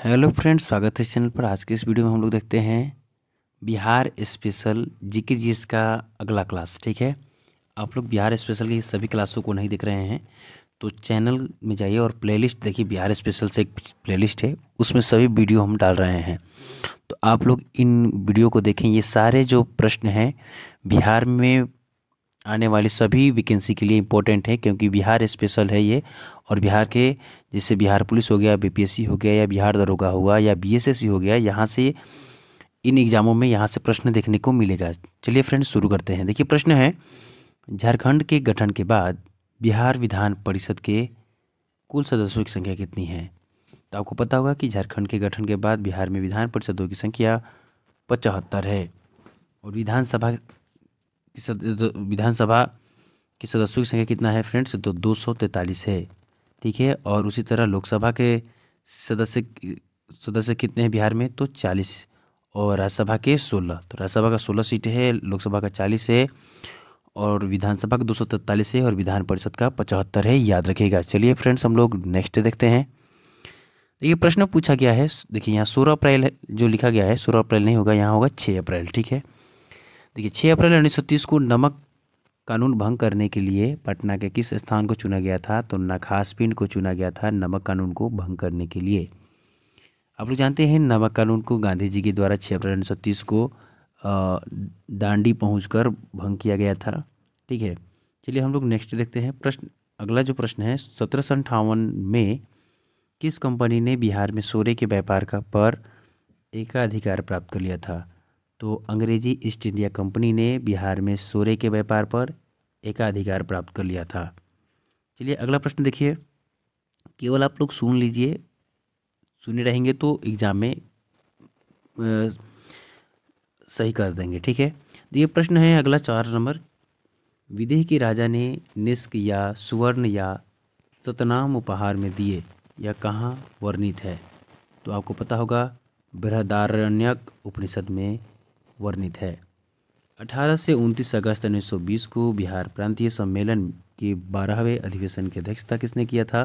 Hello friends, स्वागत है इस चैनल पर। आज के इस वीडियो में हम लोग देखते हैं बिहार स्पेशल जीके जीएस का अगला क्लास। ठीक है, आप लोग बिहार स्पेशल की सभी क्लासों को नहीं देख रहे हैं तो चैनल में जाइए और प्लेलिस्ट देखिए। बिहार स्पेशल से एक प्लेलिस्ट है, उसमें सभी वीडियो हम डाल रहे हैं, तो आप लोग इन वीडियो को देखें। ये सारे जो प्रश्न हैं बिहार में आने वाली सभी वैकेंसी के लिए इम्पोर्टेंट है, क्योंकि बिहार स्पेशल है ये। और बिहार के जैसे बिहार पुलिस हो गया, बीपीएससी हो गया, या बिहार दरोगा हुआ, या बीएसएससी हो गया, यहाँ से इन एग्जामों में यहाँ से प्रश्न देखने को मिलेगा। चलिए फ्रेंड्स, शुरू करते हैं। देखिए, प्रश्न है झारखंड के गठन के बाद बिहार विधान परिषद के कुल सदस्यों की संख्या कितनी है। तो आपको पता होगा कि झारखंड के गठन के बाद बिहार में विधान परिषदों की संख्या 75 है। और विधानसभा की सदस्यों की संख्या कितना है फ्रेंड्स, तो 243 है। ठीक है, और उसी तरह लोकसभा के सदस्य सदस्य कितने हैं बिहार में, तो 40। और राज्यसभा के 16। तो राज्यसभा का 16 सीट है, लोकसभा का 40 है, और विधानसभा का 243 है, और विधान परिषद का 75 है। याद रखिएगा। चलिए फ्रेंड्स, हम लोग नेक्स्ट देखते हैं। देखिए, प्रश्न पूछा गया है। देखिए, यहाँ 16 अप्रैल जो लिखा गया है, 16 अप्रैल नहीं होगा, यहाँ होगा 6 अप्रैल। ठीक है, देखिए 6 अप्रैल 1930 को नमक कानून भंग करने के लिए पटना के किस स्थान को चुना गया था, तो नखास पिंड को चुना गया था नमक कानून को भंग करने के लिए। आप लोग जानते हैं नमक कानून को गांधी जी के द्वारा 6 अप्रैल 1930 को दांडी पहुंचकर भंग किया गया था। ठीक है, चलिए हम लोग नेक्स्ट देखते हैं। अगला जो प्रश्न है, 1758 में किस कंपनी ने बिहार में सोरे के व्यापार का पर एकाधिकार प्राप्त कर लिया था। तो अंग्रेजी ईस्ट इंडिया कंपनी ने बिहार में सोरे के व्यापार पर एकाधिकार प्राप्त कर लिया था। चलिए अगला प्रश्न देखिए। केवल आप लोग सुन लीजिए, सुने रहेंगे तो एग्जाम में सही कर देंगे। ठीक है, ये प्रश्न है अगला 4 नंबर। विदेह के राजा ने निष्क या सुवर्ण या सतनाम उपहार में दिए, यह कहाँ वर्णित है। तो आपको पता होगा बृहदारण्यक उपनिषद में वर्णित है। 18 से 29 अगस्त 1920 को बिहार प्रांतीय सम्मेलन के 12वें अधिवेशन की अध्यक्षता किसने किया था।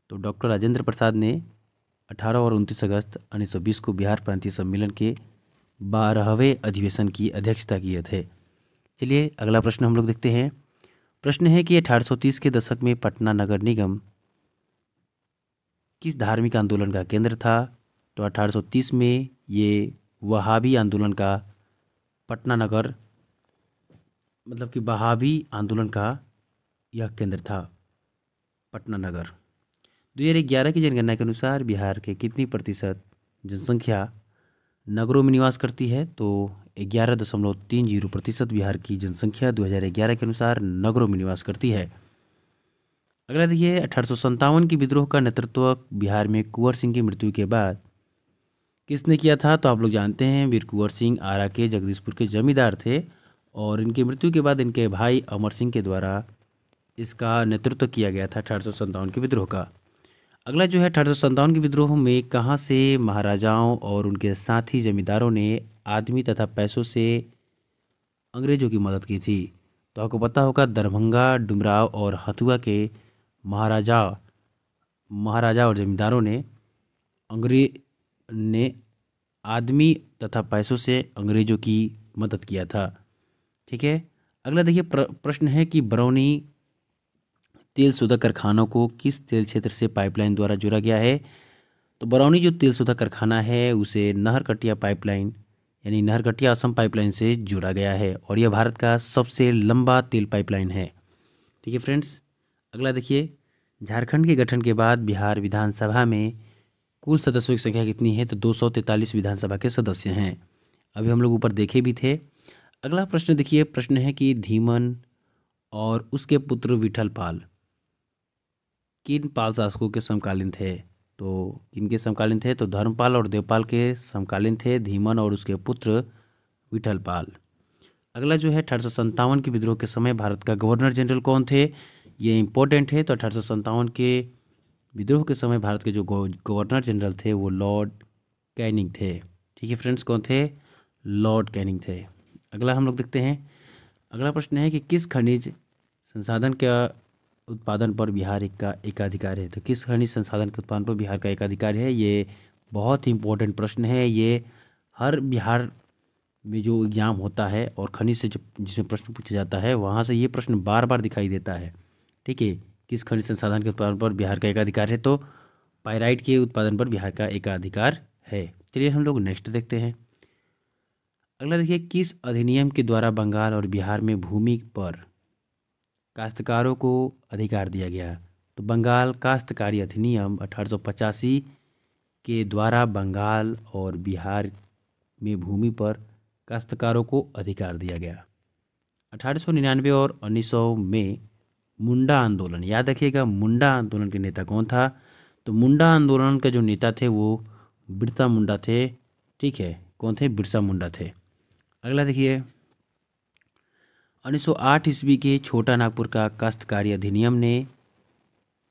तो डॉक्टर राजेंद्र प्रसाद ने 18 और 29 अगस्त 1920 को बिहार प्रांतीय सम्मेलन के 12वें अधिवेशन की अध्यक्षता किए थे। चलिए अगला प्रश्न हम लोग देखते हैं। प्रश्न है कि 1830 के दशक में पटना नगर निगम किस धार्मिक आंदोलन का केंद्र था। तो 1830 में ये वहाबी आंदोलन का पटना नगर मतलब कि वहाबी आंदोलन का यह केंद्र था, पटना नगर। 2011 की जनगणना के अनुसार बिहार के कितनी प्रतिशत जनसंख्या नगरों में निवास करती है। तो 11.30% बिहार की जनसंख्या 2011 के अनुसार नगरों में निवास करती है। अगला देखिए, 1857 की विद्रोह का नेतृत्व बिहार में कुंवर सिंह की मृत्यु के बाद किसने किया था। तो आप लोग जानते हैं वीर कुंवर सिंह आरा के जगदीशपुर के जमींदार थे, और इनकी मृत्यु के बाद इनके भाई अमर सिंह के द्वारा इसका नेतृत्व किया गया था 1857 के विद्रोह का। अगला जो है 1857 के विद्रोह में कहाँ से महाराजाओं और उनके साथी जमींदारों ने आदमी तथा पैसों से अंग्रेजों की मदद की थी। तो आपको पता होगा दरभंगा, डुमराव और हथुआ के महाराजा महाराजा और जमींदारों ने अंग्रेज ने आदमी तथा पैसों से अंग्रेजों की मदद किया था। ठीक है, अगला देखिए प्रश्न है कि बरौनी तेल शोधक कारखानों को किस तेल क्षेत्र से पाइपलाइन द्वारा जोड़ा गया है। तो बरौनी जो तेल शोधक कारखाना है उसे नहरकटिया पाइपलाइन यानी नहरकटिया असम पाइपलाइन से जोड़ा गया है, और यह भारत का सबसे लंबा तेल पाइपलाइन है। ठीक है फ्रेंड्स, अगला देखिए, झारखंड के गठन के बाद बिहार विधानसभा में कुल सदस्यों की संख्या कितनी है। तो 243 विधानसभा के सदस्य हैं। अभी हम लोग ऊपर देखे भी थे। अगला प्रश्न देखिए, प्रश्न है कि धीमन और उसके पुत्र विठल पाल किन पाल शासकों के समकालीन थे। तो किनके समकालीन थे, तो धर्मपाल और देवपाल के समकालीन थे धीमन और उसके पुत्र विठल पाल। अगला जो है 1857 के विद्रोह के समय भारत का गवर्नर जनरल कौन थे, ये इंपॉर्टेंट है। तो 1857 के विद्रोह के समय भारत के जो गवर्नर जनरल थे वो लॉर्ड कैनिंग थे। ठीक है फ्रेंड्स, कौन थे, लॉर्ड कैनिंग थे। अगला हम लोग देखते हैं। अगला प्रश्न है कि किस खनिज संसाधन का उत्पादन पर बिहार का एकाधिकार है? तो किस खनिज संसाधन के उत्पादन पर बिहार का एकाधिकार है? ये बहुत ही इम्पोर्टेंट प्रश्न है। ये हर बिहार में जो एग्जाम होता है और खनिज से जब जिसमें प्रश्न पूछा जाता है वहाँ से ये प्रश्न बार बार दिखाई देता है। ठीक है, किस खनिज संसाधन के उत्पादन पर बिहार का एकाधिकार है? तो पाइराइट के उत्पादन पर बिहार का एकाधिकार है। चलिए हम लोग नेक्स्ट देखते हैं। अगला देखिए, किस अधिनियम के द्वारा बंगाल और बिहार में भूमि पर काश्तकारों को अधिकार दिया गया? तो बंगाल काश्तकारी अधिनियम 1885 के द्वारा बंगाल और बिहार में भूमि पर काश्तकारों को अधिकार दिया गया। 1899 और 1900 में मुंडा आंदोलन, याद रखिएगा मुंडा आंदोलन के नेता कौन था? तो मुंडा आंदोलन के जो नेता थे वो बिरसा मुंडा थे। ठीक है, कौन थे? बिरसा मुंडा थे। अगला देखिए, 1908 ईस्वी के छोटा नागपुर का काश्तकारी अधिनियम ने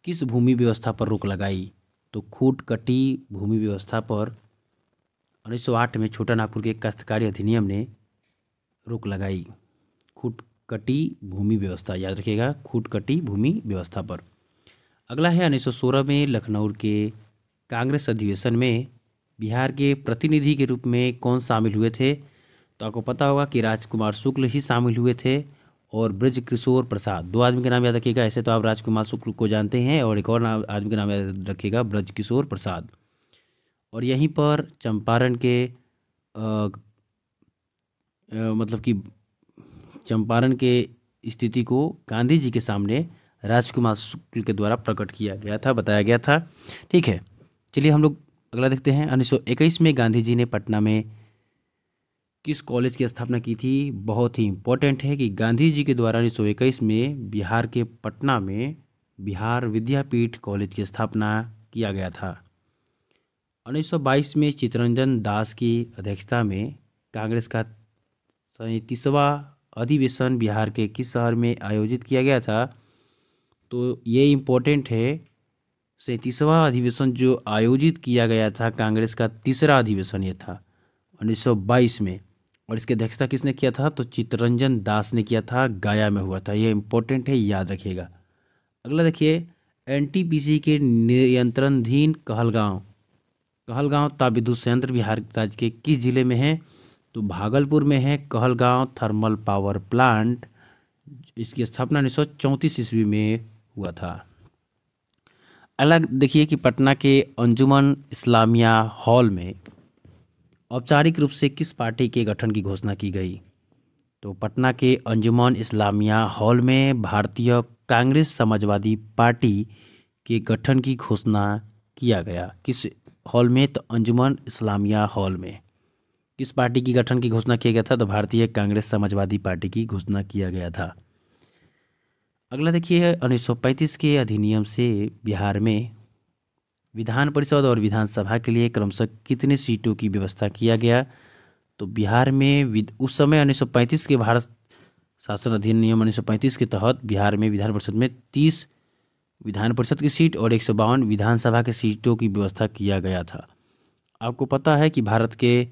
किस भूमि व्यवस्था पर रोक लगाई? तो खूट कटी भूमि व्यवस्था पर 1908 में छोटा नागपुर के काश्तकारी अधिनियम ने रोक लगाई। खूट कटी भूमि व्यवस्था, याद रखिएगा खूट कटी भूमि व्यवस्था पर। अगला है 1916 में लखनऊ के कांग्रेस अधिवेशन में बिहार के प्रतिनिधि के रूप में कौन शामिल हुए थे? तो आपको पता होगा कि राजकुमार शुक्ल ही शामिल हुए थे और ब्रजकिशोर प्रसाद। दो आदमी के नाम याद रखिएगा, ऐसे तो आप राजकुमार शुक्ल को जानते हैं और एक और नाम आदमी का नाम याद रखिएगा, ब्रजकिशोर प्रसाद। और यहीं पर चंपारण के मतलब कि चंपारण के स्थिति को गांधी जी के सामने राजकुमार शुक्ल के द्वारा प्रकट किया गया था, बताया गया था। ठीक है, चलिए हम लोग अगला देखते हैं। 1921 में गांधी जी ने पटना में किस कॉलेज की स्थापना की थी? बहुत ही इम्पोर्टेंट है कि गांधी जी के द्वारा 1921 में बिहार के पटना में बिहार विद्यापीठ कॉलेज की स्थापना किया गया था। 1922 में चित्तरंजन दास की अध्यक्षता में कांग्रेस का 37वां अधिवेशन बिहार के किस शहर में आयोजित किया गया था? तो ये इम्पोर्टेंट है, 37वां अधिवेशन जो आयोजित किया गया था कांग्रेस का तीसरा अधिवेशन ये था 1922 में। और इसकी अध्यक्षता किसने किया था? तो चित्तरंजन दास ने किया था, गया में हुआ था। ये इम्पोर्टेंट है, याद रखिएगा। अगला देखिए, एनटीपीसी के नियंत्रणाधीन कहलगांव तापविद्युत संयंत्र बिहार राज्य के किस जिले में है? तो भागलपुर में है कहलगांव थर्मल पावर प्लांट। इसकी स्थापना 1934 ईस्वी में हुआ था। अलग देखिए कि पटना के अंजुमन इस्लामिया हॉल में औपचारिक रूप से किस पार्टी के गठन की घोषणा की गई? तो पटना के अंजुमन इस्लामिया हॉल में भारतीय कांग्रेस समाजवादी पार्टी के गठन की घोषणा किया गया। किस हॉल में? तो अंजुमन इस्लामिया हॉल में। किस पार्टी की गठन की घोषणा किया गया था? तो भारतीय कांग्रेस समाजवादी पार्टी की घोषणा किया गया था। अगला देखिए, 1935 के अधिनियम से बिहार में विधान परिषद और विधानसभा के लिए क्रमशः कितने सीटों की व्यवस्था किया गया? तो बिहार में उस समय 1935 के भारत शासन अधिनियम 1935 के तहत बिहार में विधान परिषद में 30 विधान परिषद की सीट और 152 विधानसभा के सीटों की व्यवस्था किया गया था। आपको पता है कि भारत के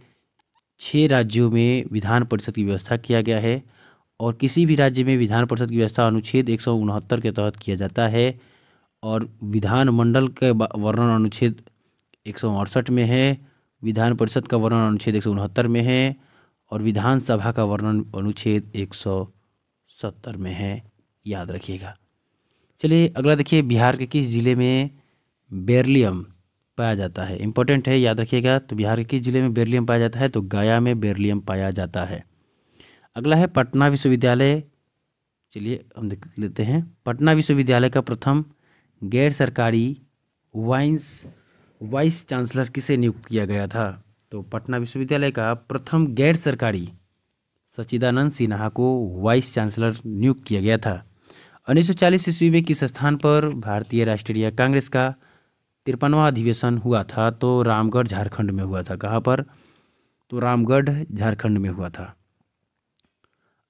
6 राज्यों में विधान परिषद की व्यवस्था किया गया है और किसी भी राज्य में विधान परिषद की व्यवस्था अनुच्छेद 169 के तहत किया जाता है और विधानमंडल के वर्णन अनुच्छेद 168 में है, विधान परिषद का वर्णन अनुच्छेद 169 में है और विधानसभा का वर्णन अनुच्छेद 170 में है, याद रखिएगा। चलिए अगला देखिए, बिहार के किस जिले में बेरिलियम पाया जाता है? इंपॉर्टेंट है, याद रखिएगा। तो बिहार के किस जिले में बेरिलियम पाया जाता है? तो गया में बेरिलियम पाया जाता है। अगला है पटना विश्वविद्यालय। चलिए हम देख लेते हैं। पटना विश्वविद्यालय का प्रथम गैर सरकारी वाइस चांसलर किसे नियुक्त किया गया था? तो पटना विश्वविद्यालय का प्रथम गैर सरकारी सच्चिदानंद सिन्हा को वाइस चांसलर नियुक्त किया गया था। 1940 ईस्वी में किस स्थान पर भारतीय राष्ट्रीय कांग्रेस का 53वां अधिवेशन हुआ था? तो रामगढ़ झारखंड में हुआ था। कहाँ पर? तो रामगढ़ झारखंड में हुआ था।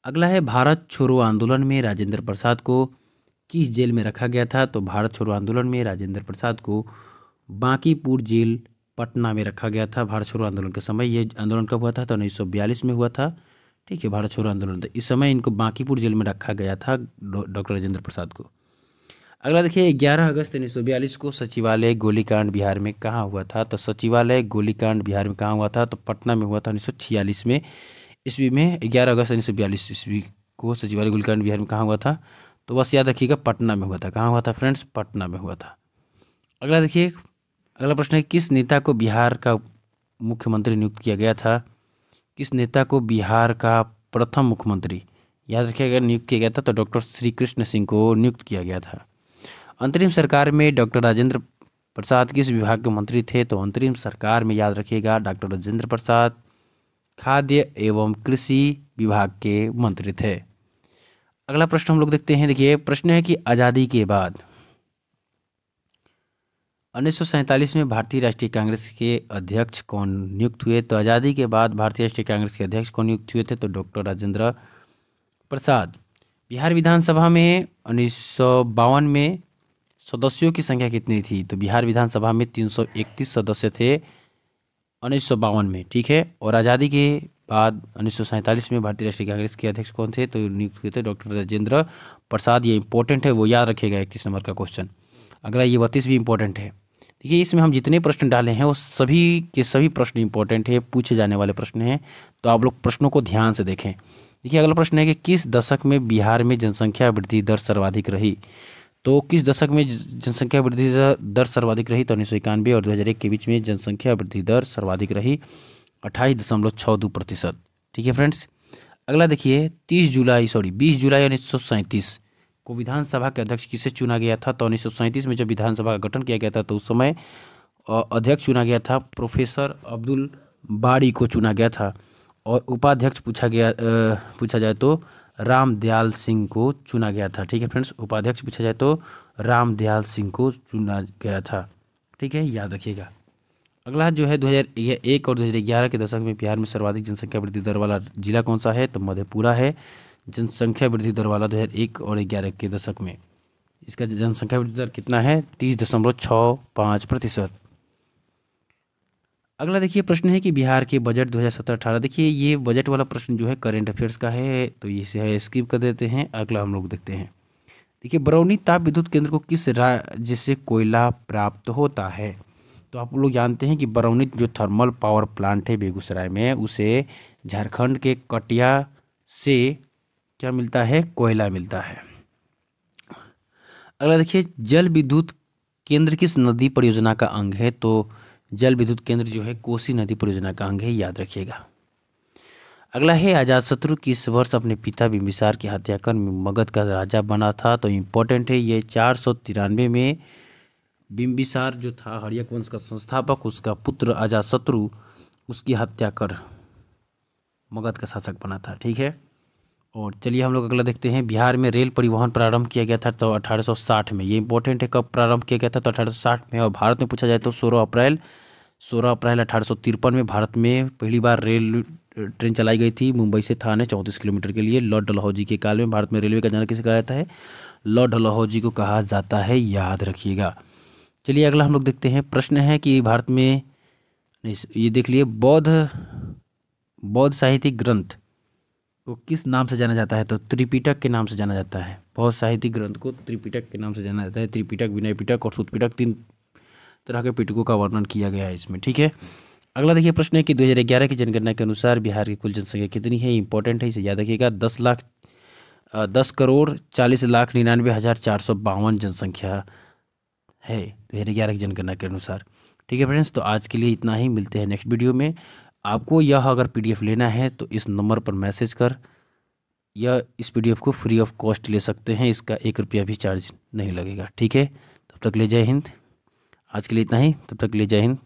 अगला है भारत छोड़ो आंदोलन में राजेंद्र प्रसाद को किस जेल में रखा गया था? तो भारत छोड़ो आंदोलन में राजेंद्र प्रसाद को बांकीपुर जेल पटना में रखा गया था। भारत छोड़ो आंदोलन के समय ये आंदोलन कब हुआ था? तो 1942 में हुआ था। ठीक है, भारत छोड़ो आंदोलन। तो इस समय इनको बांकीपुर जेल में रखा गया था डॉक्टर राजेंद्र प्रसाद को। अगला देखिए 11 अगस्त 1942 को सचिवालय गोलीकांड बिहार में कहाँ हुआ था? तो सचिवालय गोलीकांड बिहार में कहाँ हुआ था? तो पटना में हुआ था 1946 में ईस्वी में। 11 अगस्त 1942 ईस्वी को सचिवालय गोलीकांड बिहार में कहाँ हुआ था? तो बस याद रखिएगा पटना में हुआ था। कहाँ हुआ था फ्रेंड्स? पटना में हुआ था। अगला देखिए, अगला प्रश्न है किस नेता को बिहार का मुख्यमंत्री नियुक्त किया गया था? किस नेता को बिहार का प्रथम मुख्यमंत्री याद रखिएगा नियुक्त किया गया था? तो डॉक्टर श्री कृष्ण सिंह को नियुक्त किया गया था। अंतरिम सरकार में डॉक्टर राजेंद्र प्रसाद किस विभाग के मंत्री थे? तो अंतरिम सरकार में याद रखिएगा डॉक्टर राजेंद्र प्रसाद खाद्य एवं कृषि विभाग के मंत्री थे। अगला प्रश्न हम लोग देखते हैं। देखिए प्रश्न है कि आज़ादी के बाद 1947 में भारतीय राष्ट्रीय कांग्रेस के अध्यक्ष कौन नियुक्त हुए? तो आज़ादी के बाद भारतीय राष्ट्रीय कांग्रेस के अध्यक्ष कौन नियुक्त हुए थे? तो डॉक्टर राजेंद्र प्रसाद। बिहार विधानसभा में 1952 में सदस्यों की संख्या कितनी थी? तो बिहार विधानसभा में 331 सदस्य थे 1952 में, ठीक है। और आज़ादी के बाद 1947 में भारतीय राष्ट्रीय कांग्रेस के अध्यक्ष कौन थे? तो नियुक्त हुए थे डॉक्टर राजेंद्र प्रसाद। ये इंपॉर्टेंट है, वो याद रखिएगा 31 नंबर का क्वेश्चन। अगला ये 32 भी इंपॉर्टेंट है। देखिए इसमें हम जितने प्रश्न डाले हैं वो सभी के सभी प्रश्न इंपॉर्टेंट है, पूछे जाने वाले प्रश्न हैं, तो आप लोग प्रश्नों को ध्यान से देखें। देखिए अगला प्रश्न है कि किस दशक में बिहार में जनसंख्या वृद्धि दर सर्वाधिक रही? तो किस दशक में जनसंख्या वृद्धि दर सर्वाधिक रही? तो 1991 और 2001 के बीच में जनसंख्या वृद्धि दर सर्वाधिक रही 28.62%। ठीक है फ्रेंड्स। अगला देखिए 20 जुलाई 1937 को विधानसभा के अध्यक्ष किसे चुना गया था? तो 1937 में जब विधानसभा का गठन किया गया था तो उस समय अध्यक्ष चुना गया था प्रोफेसर अब्दुल बारी को चुना गया था। और उपाध्यक्ष पूछा जाए तो रामदयाल सिंह को चुना गया था। ठीक है फ्रेंड्स, उपाध्यक्ष पूछा जाए तो रामदयाल सिंह को चुना गया था। ठीक है, याद रखिएगा। अगला जो है 2001 और 2011 के दशक में बिहार में सर्वाधिक जनसंख्या वृद्धि दर वाला जिला कौन सा है? तो मधेपुरा है जनसंख्या वृद्धि दर वाला 2001 और 2011 के दशक में। इसका जनसंख्या वृद्धि दर कितना है? 30.65%। अगला देखिए प्रश्न है कि बिहार के बजट 2017-18। देखिए ये बजट वाला प्रश्न जो है करंट अफेयर्स का है, तो इसे है स्किप कर देते हैं। अगला हम लोग देखते हैं। देखिए बरौनी ताप विद्युत केंद्र को किस राज्य से कोयला प्राप्त होता है? तो आप लोग जानते हैं कि बरौनी जो थर्मल पावर प्लांट है बेगूसराय में, उसे झारखंड के कटिया से क्या मिलता है? कोयला मिलता है। अगला देखिए जल विद्युत केंद्र किस नदी परियोजना का अंग है? तो जल विद्युत केंद्र जो है कोसी नदी परियोजना का अंग है, याद रखिएगा। अगला है अजातशत्रु किस वर्ष अपने पिता बिंबिसार की हत्या कर मगध का राजा बना था? तो इम्पोर्टेंट है ये 493 में बिंबिसार जो था हर्यक वंश का संस्थापक, उसका पुत्र अजातशत्रु उसकी हत्या कर मगध का शासक बना था। ठीक है। और चलिए हम लोग अगला देखते हैं। बिहार में रेल परिवहन प्रारंभ किया गया था तो 1860 में। ये इंपॉर्टेंट है, कब प्रारंभ किया गया था? तो 1860 में। और भारत में पूछा जाए तो 16 अप्रैल 1853 में भारत में पहली बार रेल ट्रेन चलाई गई थी मुंबई से थाने 34 किलोमीटर के लिए। लॉर्ड डलहौजी के काल में भारत में रेलवे का जन्म किसे कहा जाता है? लॉर्ड डलहौजी को कहा जाता है, याद रखिएगा। चलिए अगला हम लोग देखते हैं। प्रश्न है कि भारत में ये देख लिए बौद्ध साहित्यिक ग्रंथ को किस नाम से जाना जाता है? तो त्रिपिटक के नाम से जाना जाता है। बौद्ध साहित्यिक ग्रंथ को त्रिपिटक के नाम से जाना जाता है। त्रिपिटक, विनय पिटक और सूत पिटक, 3 तरह के पिटकों का वर्णन किया गया है इसमें। ठीक है। अगला देखिए प्रश्न है कि 2011 की जनगणना के अनुसार बिहार की कुल जनसंख्या कितनी है? इंपॉर्टेंट है, इसे याद रखिएगा। 10,40,99,452 जनसंख्या है 2011 की जनगणना के अनुसार। ठीक है फ्रेंड्स, तो आज के लिए इतना ही। मिलते हैं नेक्स्ट वीडियो में। आपको यह अगर PDF लेना है तो इस नंबर पर मैसेज कर यह इस PDF को फ्री ऑफ कॉस्ट ले सकते हैं। इसका 1 रुपया भी चार्ज नहीं लगेगा। ठीक है, तब तक ले जय हिंद। आज के लिए इतना ही, तब तक ले जय हिंद।